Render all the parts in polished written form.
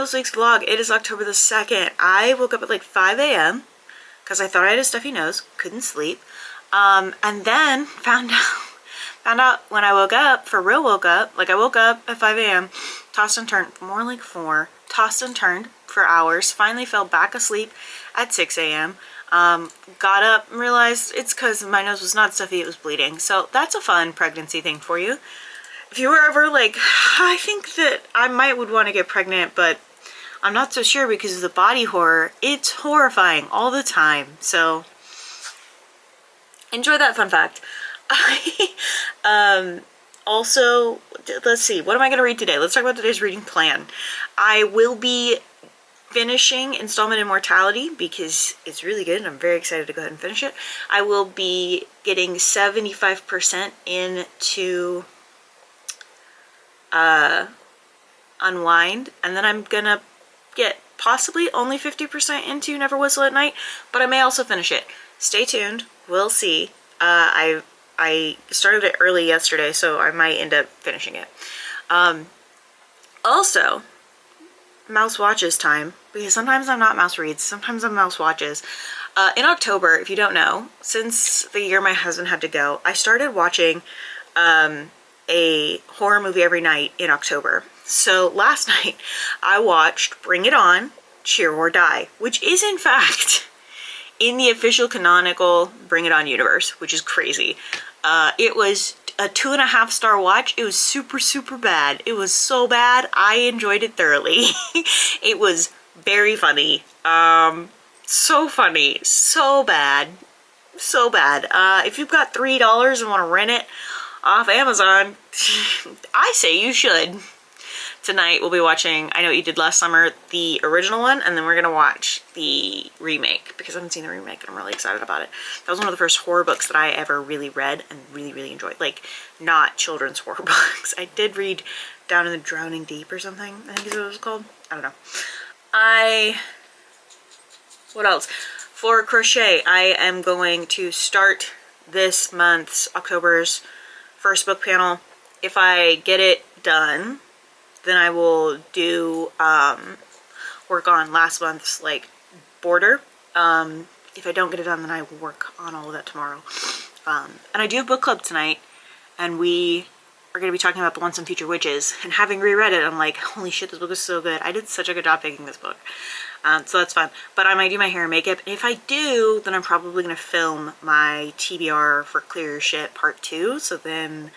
this week's vlog. It is October the 2nd. I woke up at like 5 a.m. because I thought I had a stuffy nose, couldn't sleep. And then found out when I woke up, for real woke up, like I woke up at 5 a.m., tossed and turned, more like 4, tossed and turned for hours, finally fell back asleep at 6 a.m. Got up and realized it's because my nose was not stuffy, it was bleeding. So that's a fun pregnancy thing for you. If you were ever like, I think that I would want to get pregnant, but I'm not so sure because of the body horror, it's horrifying all the time. So enjoy that fun fact. Also, let's see, what am I going to read today? Let's talk about today's reading plan. I will be finishing Installment Immortality because it's really good and I'm very excited to go ahead and finish it. I will be getting 75% into Unwind, and then I'm gonna get possibly only 50% into Never Whistle at Night, but I may also finish it. Stay tuned, we'll see. I started it early yesterday, so I might end up finishing it. Also, mouse watches time, because sometimes I'm not mouse reads, sometimes I'm mouse watches. In October, if you don't know, since the year my husband had to go, I started watching a horror movie every night in October. So last night I watched Bring It On, Cheer or Die, which is in fact in the official canonical Bring It On universe, which is crazy. It was a 2.5 star watch. It was super bad. It was so bad. I enjoyed it thoroughly. It was very funny. So funny. So bad. So bad. If you've got $3 and want to rent it off Amazon, I say you should. Tonight we'll be watching I Know What You Did Last Summer, the original one, and then we're gonna watch the remake because I haven't seen the remake and I'm really excited about it. That was one of the first horror books that I ever really read and really enjoyed. Like, not children's horror books. I did read Down in the Drowning Deep or something, I think is what it was called. I don't know. What else? For crochet, I am going to start this month's, October's first book panel. If I get it done, then I will do work on last month's like border. If I don't get it done, then I will work on all of that tomorrow. And I do have book club tonight, and we are going to be talking about The Once and Future Witches. And having reread it, I'm like, holy shit, this book is so good. I did such a good job picking this book. So that's fun. But I might do my hair and makeup. And if I do, then I'm probably going to film my TBR for Clear Your Shit Part 2. So then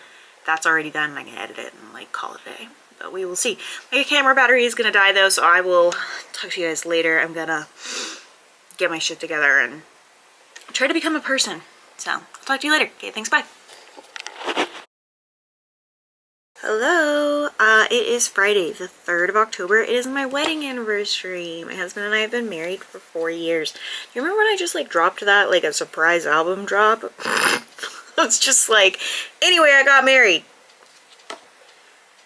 that's already done and I can edit it and like call it a day. But we will see. My camera battery is going to die though, so I will talk to you guys later. I'm going to get my shit together and try to become a person. So I'll talk to you later. Okay, thanks, bye. Hello, it is Friday the 3rd of October. It is my wedding anniversary. My husband and I have been married for 4 years. Do you remember when I just like dropped that, like a surprise album drop? I was just like, anyway, I got married.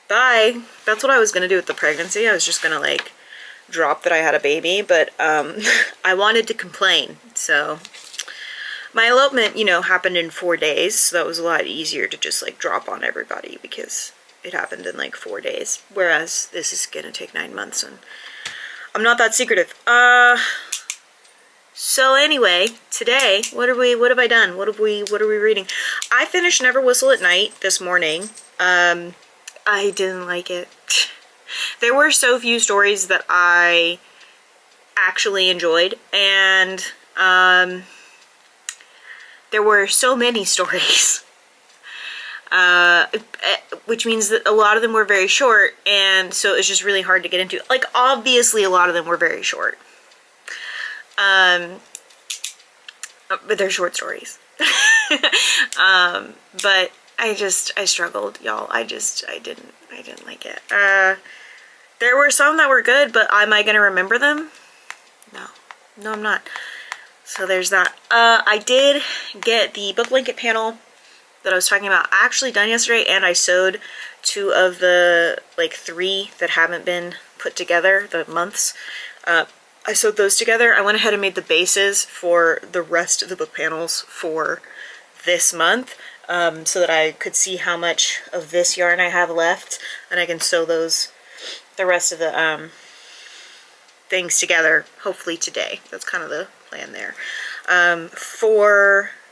Bye. That's what I was gonna do with the pregnancy. I was just gonna like drop that I had a baby, but I wanted to complain. So my elopement, you know, happened in 4 days, so that was a lot easier to just like drop on everybody because it happened in like 4 days, whereas this is gonna take 9 months and I'm not that secretive. So anyway, today, what have I done? What are we reading? I finished Never Whistle at Night this morning. I didn't like it. There were so few stories that I actually enjoyed, and there were so many stories, which means that a lot of them were very short, and so it's just really hard to get into. Like, obviously a lot of them were very short, but they're short stories. But I struggled, y'all. I didn't like it. There were some that were good, but am I gonna remember them? No, I'm not. So there's that. I did get the book blanket panel that I was talking about actually done yesterday, and I sewed 2 of the like 3 that haven't been put together, the months. I sewed those together. I went ahead and made the bases for the rest of the book panels for this month. So that I could see how much of this yarn I have left, and I can sew those, the rest of the things together, hopefully today. That's kind of the plan there.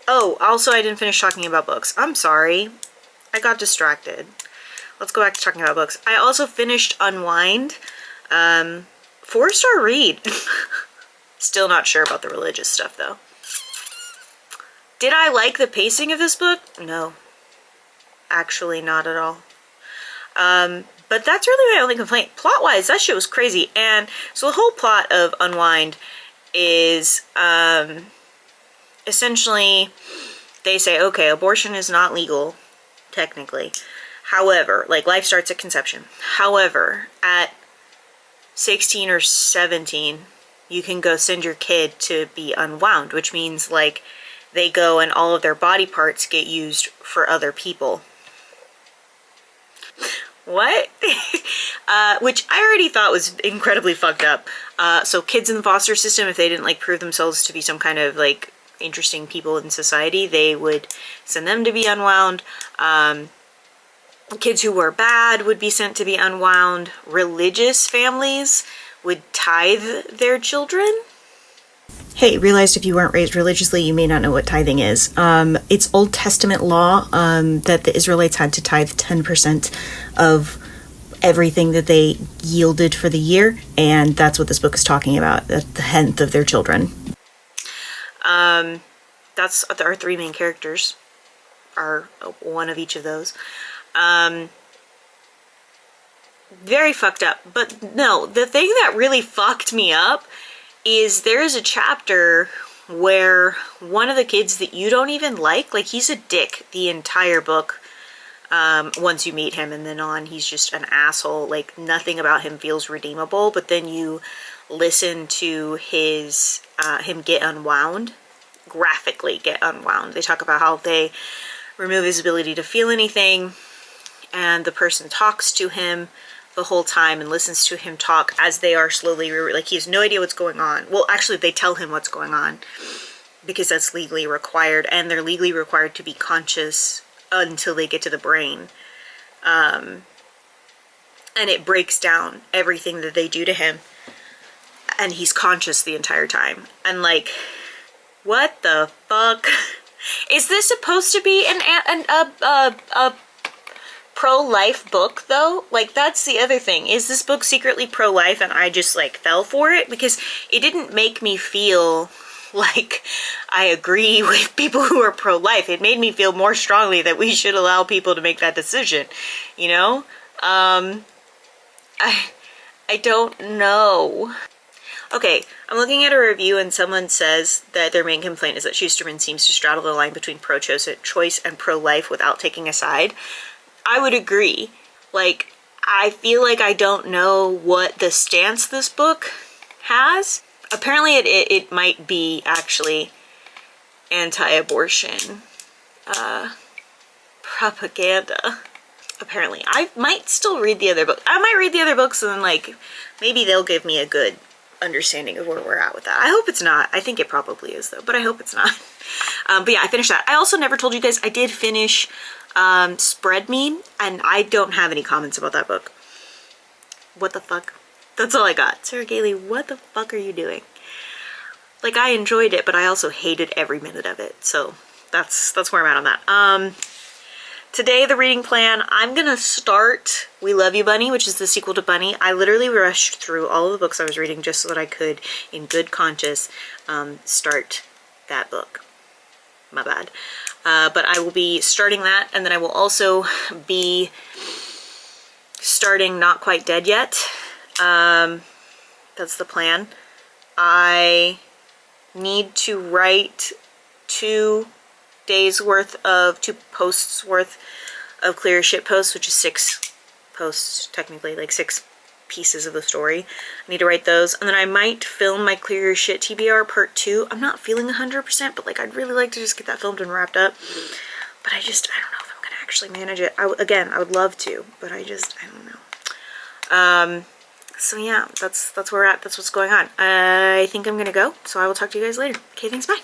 Oh, also I didn't finish talking about books. I'm sorry. I got distracted. Let's go back to talking about books. I also finished Unwind. 4-star read. Still not sure about the religious stuff though. Did I like the pacing of this book? No. Actually, not at all. But that's really my only complaint. Plot-wise, that shit was crazy. And so the whole plot of Unwind is essentially they say, okay, abortion is not legal, technically. However, like life starts at conception. However, at 16 or 17, you can go send your kid to be unwound, which means like they go and all of their body parts get used for other people. What? Which I already thought was incredibly fucked up. So kids in the foster system, if they didn't like prove themselves to be some kind of like interesting people in society, they would send them to be unwound. Kids who were bad would be sent to be unwound. Religious families would tithe their children. Hey, realized if you weren't raised religiously, you may not know what tithing is. It's Old Testament law that the Israelites had to tithe 10% of everything that they yielded for the year, and that's what this book is talking about, the 10th of their children. That's our three main characters, are one of each of those. Very fucked up. But no, the thing that really fucked me up is there's a chapter where one of the kids that you don't even like he's a dick the entire book. Once you meet him and then on, he's just an asshole. Like nothing about him feels redeemable, but then you listen to his, him get unwound, graphically get unwound. They talk about how they remove his ability to feel anything, and the person talks to him the whole time and listens to him talk as they are slowly, like he has no idea what's going on. Well, actually they tell him what's going on because that's legally required, and they're legally required to be conscious until they get to the brain. And it breaks down everything that they do to him, and he's conscious the entire time. And like, what the fuck? Is this supposed to be a pro-life book though? Like that's the other thing. Is this book secretly pro-life and I just like fell for it? Because it didn't make me feel like I agree with people who are pro-life. It made me feel more strongly that we should allow people to make that decision, you know? I don't know. Okay, I'm looking at a review and someone says that their main complaint is that Schusterman seems to straddle the line between pro-choice and pro-life without taking a side. I would agree. Like, I feel like I don't know what the stance this book has. Apparently it might be actually anti-abortion propaganda. Apparently. I might still read the other book. I might read the other books and then like maybe they'll give me a good understanding of where we're at with that. I hope it's not. I think it probably is though, but I hope it's not. But yeah, I finished that. I also never told you guys I did finish Spread Me, and I don't have any comments about that book. What the fuck? That's all I got. Sarah Gailey, what the fuck are you doing? Like, I enjoyed it, but I also hated every minute of it. So that's where I'm at on that. Today, the reading plan, I'm gonna start We Love You, Bunny, which is the sequel to Bunny. I literally rushed through all of the books I was reading just so that I could, in good conscience, start that book. My bad. But I will be starting that, and then I will also be starting Not Quite Dead Yet. That's the plan. I need to write 2 posts worth of CLEARURSHT posts, which is 6 posts, technically, like 6 pieces of the story. I need to write those, and then I might film my CLEARURSHT TBR part 2. I'm not feeling 100%, but like I'd really like to just get that filmed and wrapped up. But I don't know if I'm gonna actually manage it. I would love to, but I don't know. So yeah, that's where we're at. That's what's going on. I think I'm gonna go, so I will talk to you guys later. Okay, thanks, bye.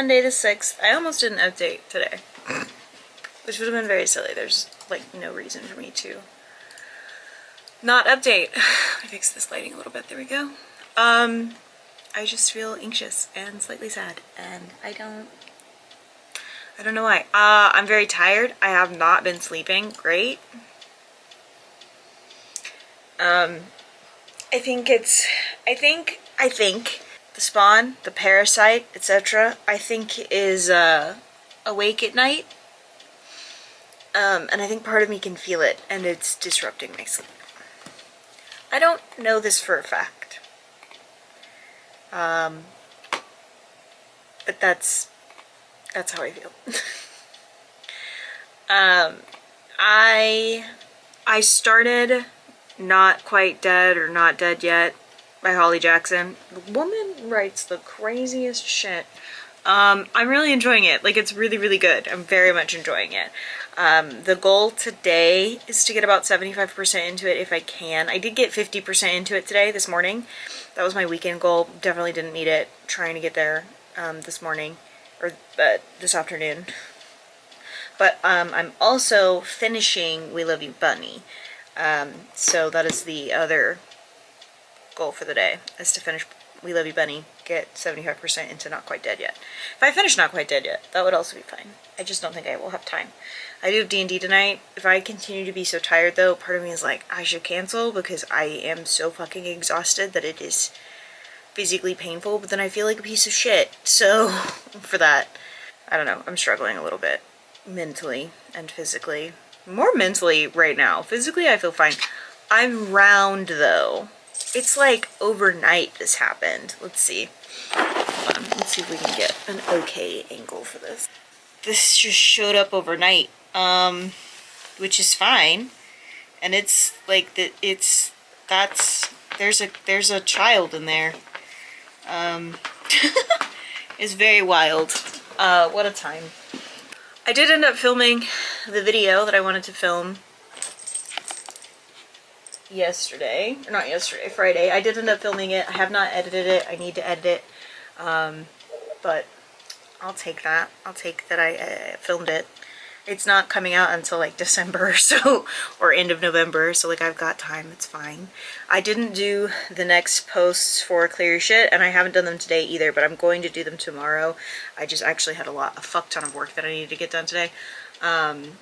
Monday the 6th. I almost didn't update today, which would have been very silly. There's like no reason for me to not update. Let me fix this lighting a little bit. There we go. I just feel anxious and slightly sad, and I don't know why. I'm very tired. I have not been sleeping great. I think the spawn, the parasite, etc., I think is awake at night. And I think part of me can feel it, and it's disrupting my sleep. I don't know this for a fact. But that's how I feel. I started Not Quite Dead or Not Dead Yet by Holly Jackson. The woman writes the craziest shit. I'm really enjoying it. Like, it's really, really good. I'm very much enjoying it. The goal today is to get about 75% into it if I can. I did get 50% into it today, this morning. That was my weekend goal. Definitely didn't meet it. Trying to get there this morning, or this afternoon. But I'm also finishing We Love You Bunny. So that is the other goal for the day, is to finish We Love You Bunny, get 75% into Not Quite Dead Yet. If I finish Not Quite Dead Yet, that would also be fine. I just don't think I will have time. I do have D&D tonight. If I continue to be so tired though, part of me is like, I should cancel because I am so fucking exhausted that it is physically painful, but then I feel like a piece of shit. So for that, I don't know, I'm struggling a little bit mentally and physically. More mentally right now. Physically I feel fine. I'm round though. It's like overnight this happened. Let's see. Hold on. Let's see if we can get an okay angle for this. This just showed up overnight, which is fine. And it's like there's a child in there. It's very wild. What a time. I did end up filming the video that I wanted to film yesterday, or not yesterday, Friday. I did end up filming it. I have not edited it. I need to edit it, but I'll take that. I'll take that I filmed it. It's not coming out until like December, so, or end of November, so like I've got time. It's fine. I didn't do the next posts for CLEARURSHT, and I haven't done them today either, but I'm going to do them tomorrow. I just actually had a fuck ton of work that I needed to get done today, and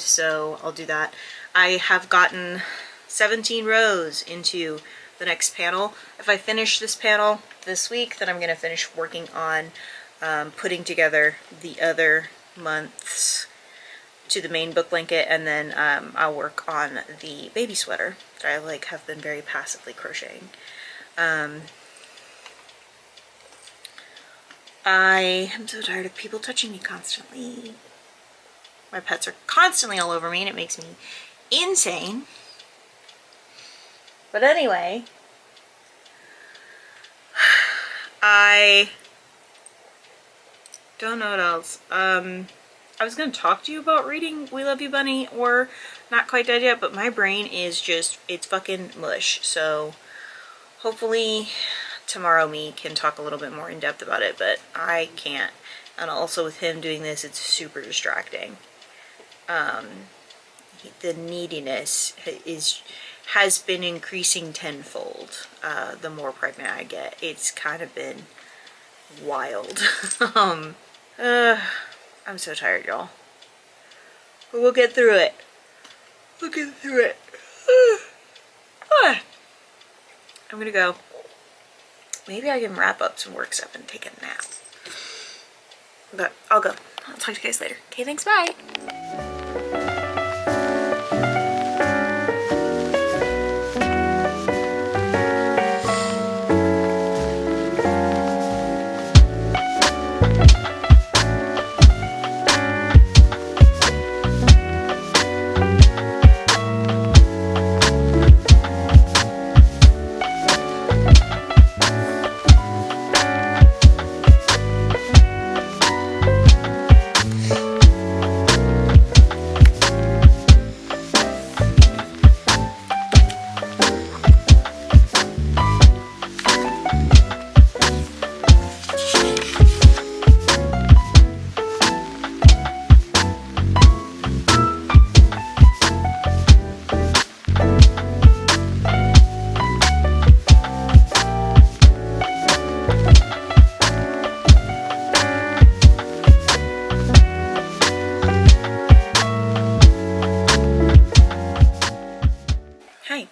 so I'll do that. I have gotten 17 rows into the next panel. If I finish this panel this week, then I'm going to finish working on putting together the other months to the main book blanket, and then I'll work on the baby sweater that I like have been very passively crocheting. I am so tired of people touching me constantly. My pets are constantly all over me and it makes me insane. But anyway, I don't know what else. I was going to talk to you about reading We Love You Bunny or Not Quite Dead Yet, but my brain is just, it's fucking mush. So hopefully tomorrow me can talk a little bit more in depth about it, but I can't. And also with him doing this, it's super distracting. The neediness has been increasing tenfold the more pregnant I get. It's kind of been wild. I'm so tired, y'all. But we'll get through it. We'll get through it. I'm gonna go. Maybe I can wrap up some work stuff and take a nap. But I'll go. I'll talk to you guys later. Okay, thanks, bye.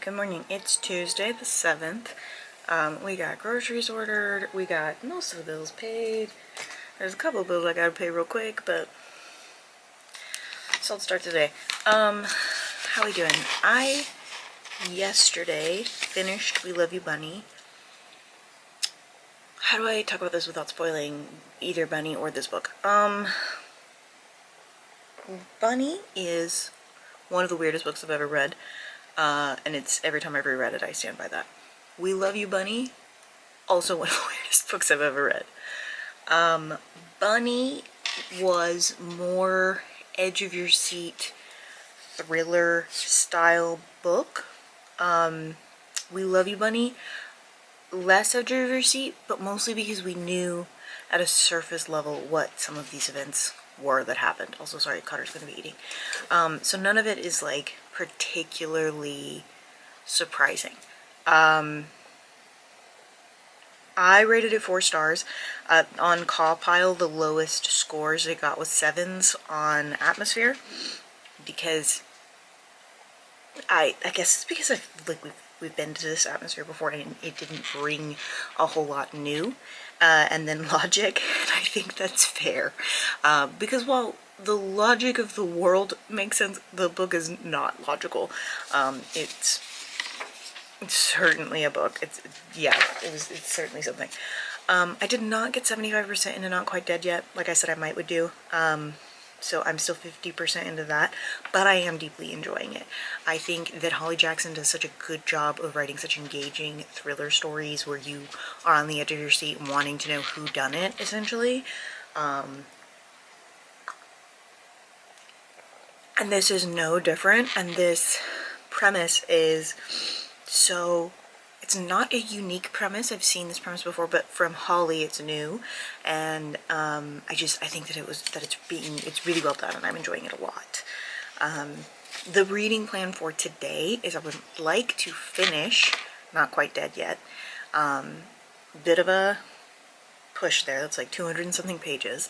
Good morning. It's Tuesday the 7th. We got groceries ordered. We got most of the bills paid. There's a couple of bills I gotta pay real quick, but so let's start today. How we doing? I yesterday finished We Love You Bunny. How do I talk about this without spoiling either Bunny or this book? Bunny is one of the weirdest books I've ever read. And it's every time I've reread it, I stand by that. We Love You Bunny, also one of the weirdest books I've ever read. Bunny was more edge of your seat thriller style book. We Love You Bunny, less edge of your seat, but mostly because we knew at a surface level what some of these events were that happened. Also, sorry, Cutter's gonna be eating. So none of it is like particularly surprising. I rated it 4 stars. On Cawpile, the lowest scores it got was 7s on Atmosphere, because I guess it's because we've been to this atmosphere before and it didn't bring a whole lot new. And then logic, and I think that's fair. Because while the logic of the world makes sense, the book is not logical. It's certainly a book. It's certainly something. I did not get 75% into Not Quite Dead yet, like I said I would do. So I'm still 50% into that, but I am deeply enjoying it. I think that Holly Jackson does such a good job of writing such engaging thriller stories where you are on the edge of your seat wanting to know who done it, essentially. And this is no different, and this premise is so... It's not a unique premise. I've seen this premise before, but from Holly, it's new, and I think that it's really well done, and I'm enjoying it a lot. The reading plan for today is I would like to finish Not Quite Dead Yet. Bit of a push there. That's like 200 and something pages,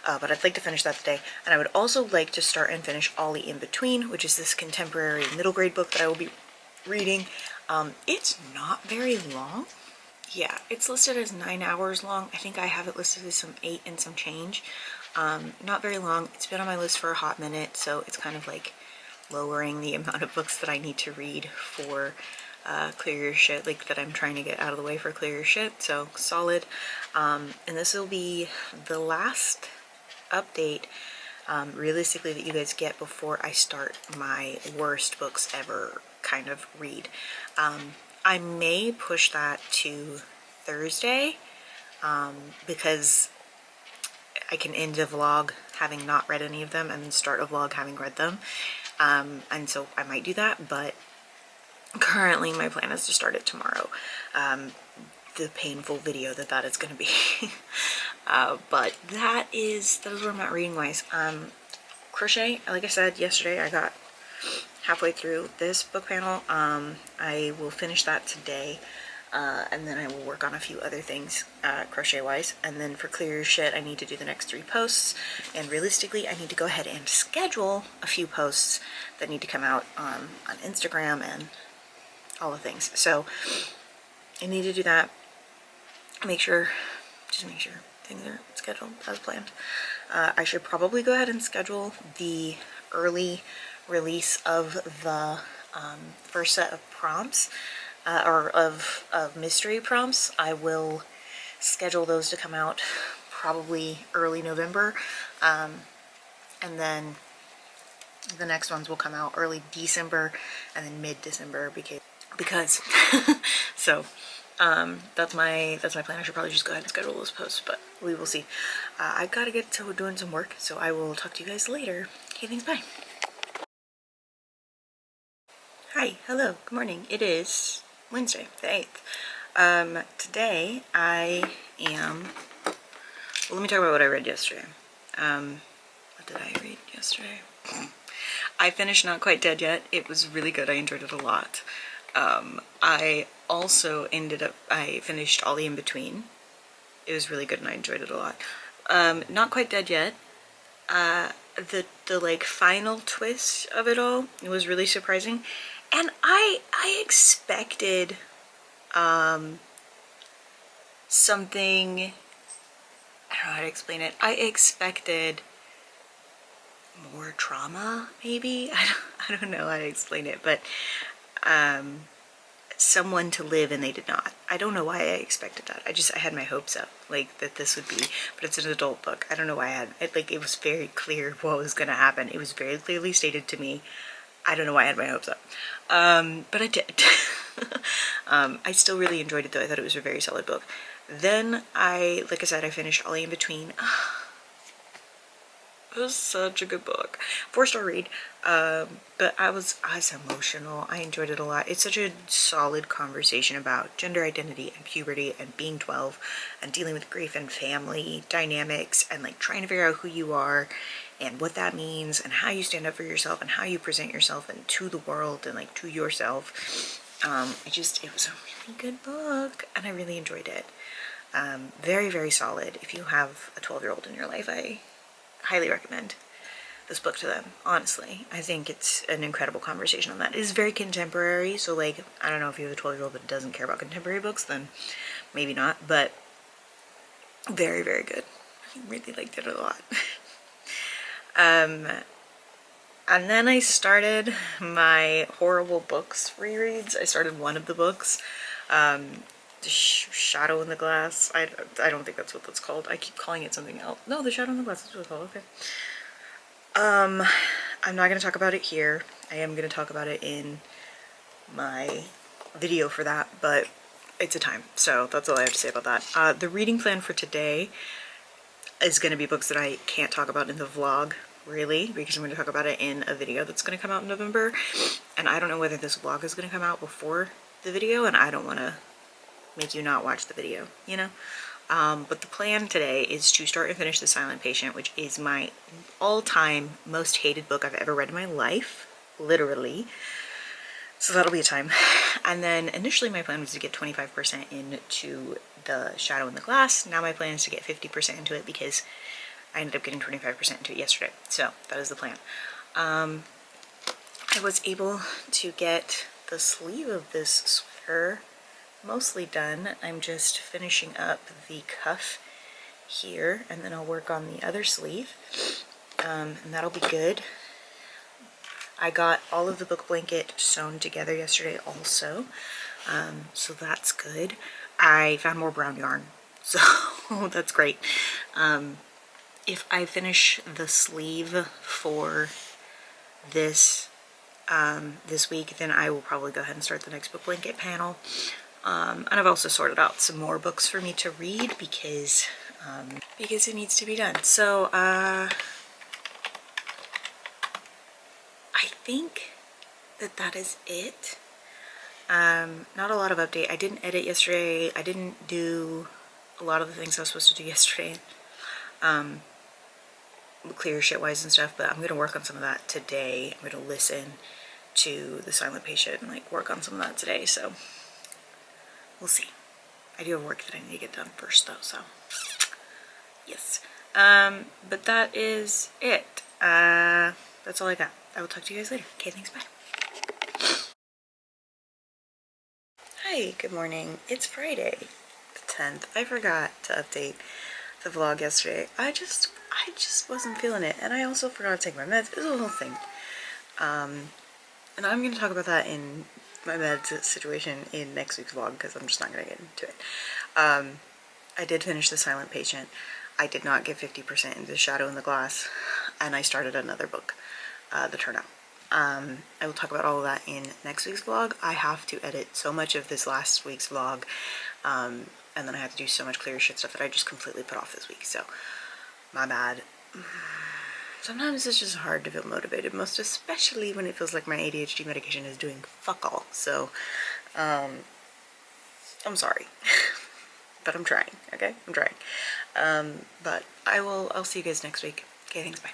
but I'd like to finish that today. And I would also like to start and finish Ollie in Between, which is this contemporary middle grade book that I will be reading. It's not very long. Yeah, it's listed as 9 hours long. I think I have it listed as some 8 and some change. Not very long. It's been on my list for a hot minute, so it's kind of like lowering the amount of books that I need to read for Clear Your Shit, like that I'm trying to get out of the way for Clear Your Shit, so solid. And this will be the last update, realistically, that you guys get before I start my worst books ever kind of read. I may push that to Thursday, because I can end a vlog having not read any of them and then start a vlog having read them. And so I might do that, but currently my plan is to start it tomorrow. The painful video that is going to be. But that is where I'm at reading wise. Crochet, like I said yesterday, I got halfway through this book panel. I will finish that today, and then I will work on a few other things crochet wise. And then for Clear Your Shit, I need to do the next 3 posts, and realistically I need to go ahead and schedule a few posts that need to come out on Instagram and all the things. So I need to do that. Make sure things are scheduled as planned. I should probably go ahead and schedule the early release of the first set of prompts, or of mystery prompts. I will schedule those to come out probably early November, and then the next ones will come out early December and then mid-December, because so that's my plan. I should probably just go ahead and schedule those posts, but we will see. I've got to get to doing some work, so I will talk to you guys later. Okay, thanks, bye. Hi, hello, good morning. It is Wednesday, the 8th. Today I am, well, let me talk about what I read yesterday. What did I read yesterday? I finished Not Quite Dead Yet. It was really good. I enjoyed it a lot. I also I finished Ollie in Between. It was really good and I enjoyed it a lot. Not Quite Dead Yet. The like final twist of it all, it was really surprising, And I expected something, I don't know how to explain it. I expected more trauma, maybe. I don't know how to explain it, but someone to live and they did not. I don't know why I expected that. I had my hopes up, like, that this would be, but it's an adult book. I don't know why I had it. Like, it was very clear what was going to happen. It was very clearly stated to me. I don't know why I had my hopes up, but I did. I still really enjoyed it though. I thought it was a very solid book. Then like I said, I finished All In Between. It was such a good book. 4-star read. But I was emotional. I enjoyed it a lot. It's such a solid conversation about gender identity and puberty and being 12 and dealing with grief and family dynamics and like trying to figure out who you are and what that means and how you stand up for yourself and how you present yourself and to the world and like to yourself. It was a really good book and I really enjoyed it. Very, very solid. If you have a 12-year-old in your life, I highly recommend this book to them, honestly. I think it's an incredible conversation on that. It is very contemporary, so like, I don't know if you have a 12-year-old that doesn't care about contemporary books, then maybe not, but very, very good. I really liked it a lot. And then I started my horrible books rereads. I started one of the books, The Shadow in the Glass. I don't think that's what that's called. I keep calling it something else. No, The Shadow in the Glass is what it's called, okay. I'm not going to talk about it here. I am going to talk about it in my video for that, but it's a time, so that's all I have to say about that. The reading plan for today is going to be books that I can't talk about in the vlog, really, because I'm going to talk about it in a video that's going to come out in November, and I don't know whether this vlog is going to come out before the video, and I don't want to make you not watch the video, you know? But the plan today is to start and finish The Silent Patient, which is my all-time most hated book I've ever read in my life, literally. So that'll be a time. And then initially my plan was to get 25% into The Shadow in the Glass. Now my plan is to get 50% into it because I ended up getting 25% into it yesterday. So that is the plan. I was able to get the sleeve of this sweater mostly done. I'm just finishing up the cuff here and then I'll work on the other sleeve, and that'll be good. I got all of the book blanket sewn together yesterday also, so that's good. I found more brown yarn, so that's great. If I finish the sleeve for this this week, then I will probably go ahead and start the next book blanket panel. And I've also sorted out some more books for me to read because it needs to be done. So I think that is it. Not a lot of update. I didn't edit yesterday. I didn't do a lot of the things I was supposed to do yesterday, CLEARURSHT wise and stuff, but I'm going to work on some of that today. I'm going to listen to The Silent Patient and like work on some of that today, so we'll see. I do have work that I need to get done first though, so yes. But that is it. That's all I got. I will talk to you guys later. Okay, thanks, bye. Hi, good morning. It's Friday the 10th. I forgot to update the vlog yesterday. I just wasn't feeling it, and I also forgot to take my meds. It was a whole thing. And I'm going to talk about that in my meds situation in next week's vlog because I'm just not going to get into it. I did finish The Silent Patient. I did not get 50% into The Shadow in the Glass, and I started another book, The Turnout. I will talk about all of that in next week's vlog. I have to edit so much of this last week's vlog, and then I have to do so much CLEARURSHT stuff that I just completely put off this week, so my bad. Sometimes it's just hard to feel motivated, most especially when it feels like my ADHD medication is doing fuck all. So, I'm sorry, but I'm trying, okay? I'm trying. But I'll see you guys next week. Okay, thanks, bye.